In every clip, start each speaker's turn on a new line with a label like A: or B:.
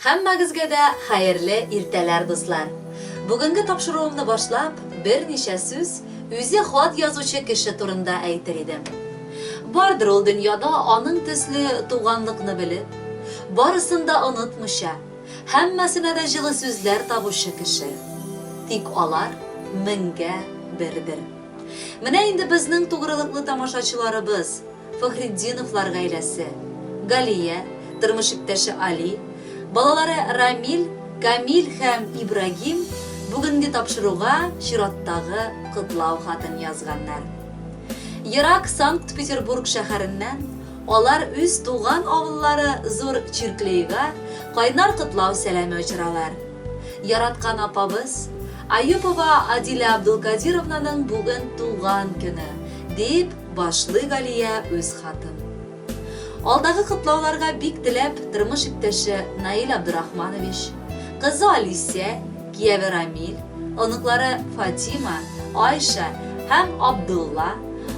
A: Һәммәгезгә дә хәерле иртәләр, дуслар. Бүгенге тапшыруымны башлап, берничә сүз үзе хат язучы кеше турында әйтер идем. Бардыр ул дөньяда аның төсле туганлыкны белеп, барысын да онытмыйча, һәммәсенә дә җылы сүзләр табучы кеше. Тик алар меңгә бердер. Менә инде безнең тугрылыклы тамашачыларыбыз, Фәхретдиновлар гаиләсе, Галия, тормыш иптәше Али, балалары Рамил, Камил һәм Ибрагим бүгенге тапшыруга чираттагы котлау хатын язганнар. Ерак Санкт-Петербург шәһәреннән алар үз туган авыллары Зур Чирклейга кайнар котлау сәламе очыралар. Яраткан апабыз Аюпова Адиля Абдулкадировнаның бүген туган көне, дип башлый Галия үз хатын. Алдагы котлауларга бик теләп тормыш иптәше Наил Абдурахманович, кызы Алисия, кияве Рамил, оныклары Фатима, Айша һәм Абдулла,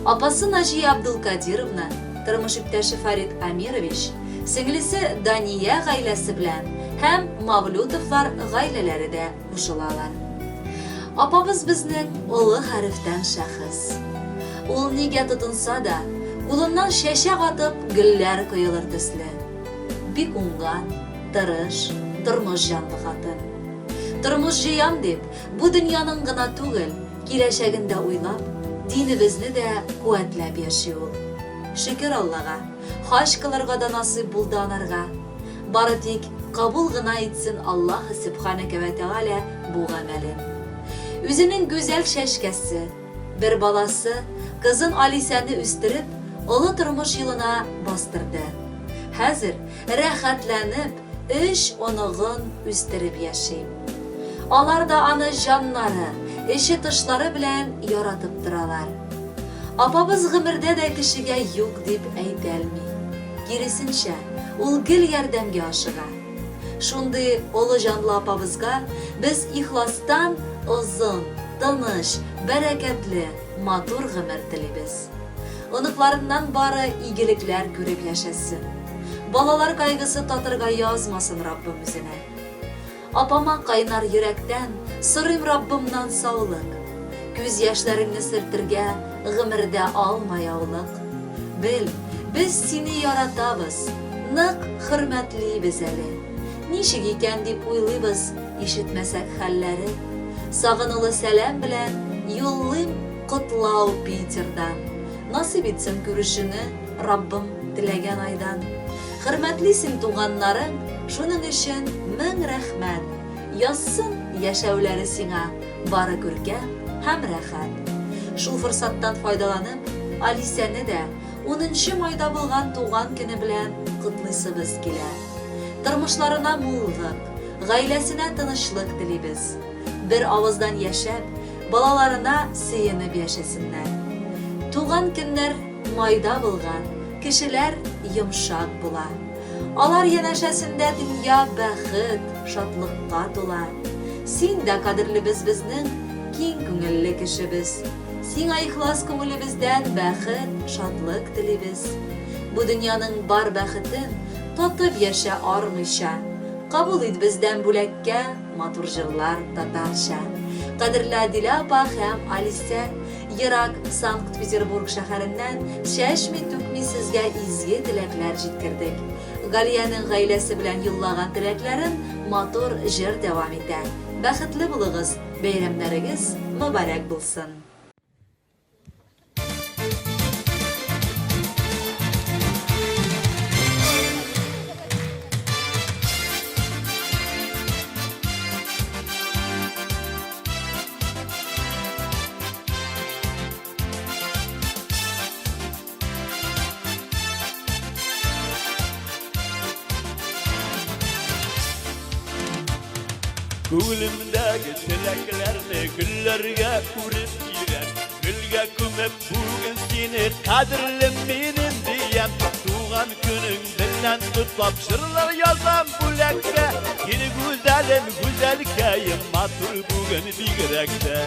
A: апасы Наҗия Абдулкадировна, тормыш иптәше Фарид Амирович, сеңлесе Дания гаиләсе белән һәм Мавлютовлар гаиләләре дә кушылалар. Апабыз безнең улы хәрефтән шәхес. Ул нигә тотынса да, кулыннан шәшәк атып гөлләр коелыр төсле. Бик уңган, тырыш, тормыш җанлы хатын. Тормыш җыям дип, бу дөньяның гына түгел, киләчәген дә уйлап, динебезне дә куәтләп яши ул. Шөкер Аллага, хаҗ кылырга да насыйп булды анарга. Бары тик кабул гына итсен Аллаһ Сүбханәһу ва Тәгалә бу гамәлен. Үзенең гүзәл шәшкәсе, бер баласы, кызын Алисәне үстереп, олы тормыш юлына бастырды. Хәзер рәхәтләнеп, эш оныгын үстереп яши. Алар да аны җаннары, эше тышлары белән яратып торалар. Апабыз гомердә дә кешегә юк дип әйтәлми. Киресенчә, ул гел ярдәмгә ашыга. Шундый олы җанлы апабызга без ихластан озын, тыныч, бәрәкәтле, матур гомер телибез. Оныкларыннан бары игелекләр күреп яшәсен. Балалар кайгысы татырга язмасын Раббым үзенә. Апама кайнар йөрәктән сорыйм Раббымнан саулык. Күз яшьләреңне сөртергә гомердә алмай аулык. Бел, без сине яратабыз, нык хөрмәтлибез әле. Ничек икән дип уйлыйбыз, ишетмәсәк хәлләре. Сагынулы сәлам белән юллыйм котлау Питердан. Насыйп итсен күрешүне Раббым теләгән айдан. Хөрмәтле син туганнарың, шуның өчен мең рәхмәт. Язсын яшәүләре сиңа бары күркәм һәм рәхәт. Шул форсаттан файдаланып, Алисәне дә 10нчы майда булган туган көне белән котлыйсыбыз килә. Тормышларына муллык, гаиләсенә тынычлык телибез. Бер авыздан яшәп, балаларына сөенеп яшәсеннәр. Туган көннәр майда булган, кешеләр йомшак була. Алар янәшәсендә дөнья бәхет, шатлыкка тула. Син дә кадерлебез безнең киң күңелле кешебез. Сиңа ихлас күңелебездән бәхет, шатлык телибез. Бу дөньяның бар бәхетен татып яшә армыйча. Кабул ит бездән бүләккә матур җырлар татарча. Кадерле Адиля апа һәм Алисә, ерак Санкт-Петербург шәһәреннән чәчми-түкми сезгә изге теләкләр җиткердек. Галияның гаиләсе белән юллаган теләкләрен матур җыр дәвам итә. Бәхетле булыгыз, бәйрәмнәрегез мөбарәк булсын.
B: Күңелемдәге теләкләрне гөлләргә күреп йөрәм. Гөлгә күмеп бүген сине кадерлем минем диям. Туган көнең белән котлап җырлар язам бүләккә. Сине гүзәлем, гүзәлкәем, матур бүген бигрәк тә.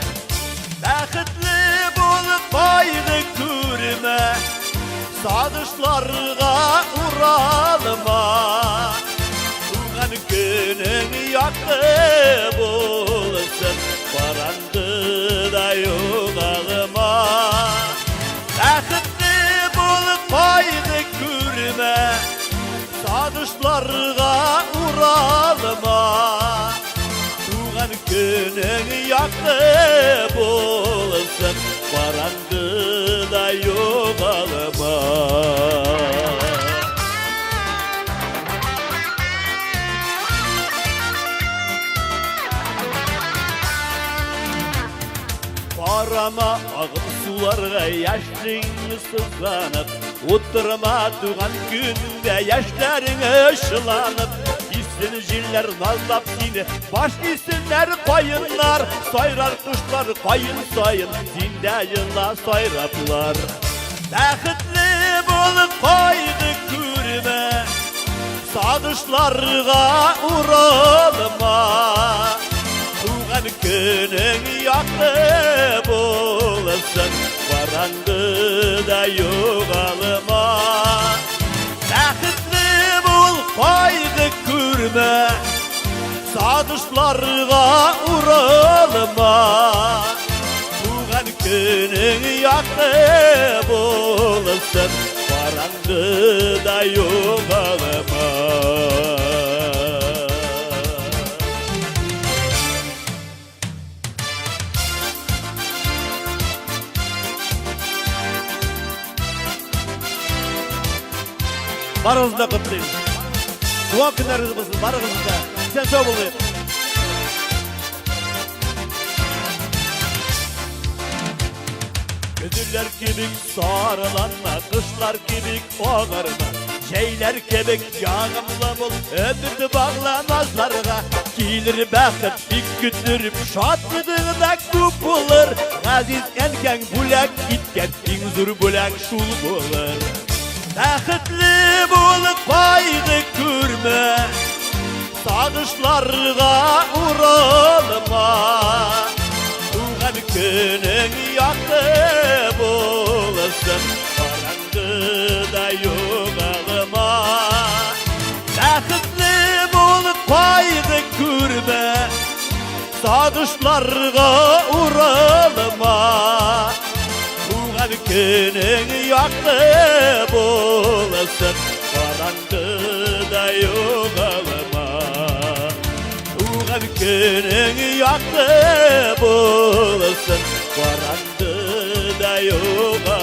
B: Бәхетле булып кайгы күрмә, сагышларга уралма. Туган көнең yaktı bulsun, barandı da yoğalıma. Bəxtli bulup paydı kürme, Sadışlarga uralıma. Tuğan günün yaktı bulsun, barandı da yoğalıma. Arama ağım sularga yaşlığını sızlanıp, Oturma tuğan günde yaşların ışılanıp, İsin jiller nazlap seni, baş isinler koyunlar, Sayrar kuşlar koyun sayın, zinde yılla sayraplar. Bəxtli bulup koydu kürme, Sadışlarga uralma. Tuğan günün yaktı bulsun, barandı da yoğalıma. Bəxtli bul koydu kürme, Sadışlarga uralma. Tuğan günün yaktı bulsun, barandı da yoğalıma. Barınızda kutlayın. Tuğan günleriniz olsun, barınızda. Sen sağ olun. Gözüller gibi sarılanma, kışlar gibi ağarma. Şeyler kebek yağımla bul, ömürdü bağla nazlarga. Gelir bəxit, dik gütürüp, şadlığında kup olur. Aziz enken bulak gitken, inzur bulak şul bulur. Bəxtli bulup paydı kürme, Sadışlarga uralma. Tuğan günün yaktı bulsun, barandı da yoğalıma. Bəxtli bulup paydı kürme, Sadışlarga uralma. Tuğan günün yaktı bulsun, barandı da yoğalıma. Tuğan günün yaktı bulsun, barandı da yoğalıma.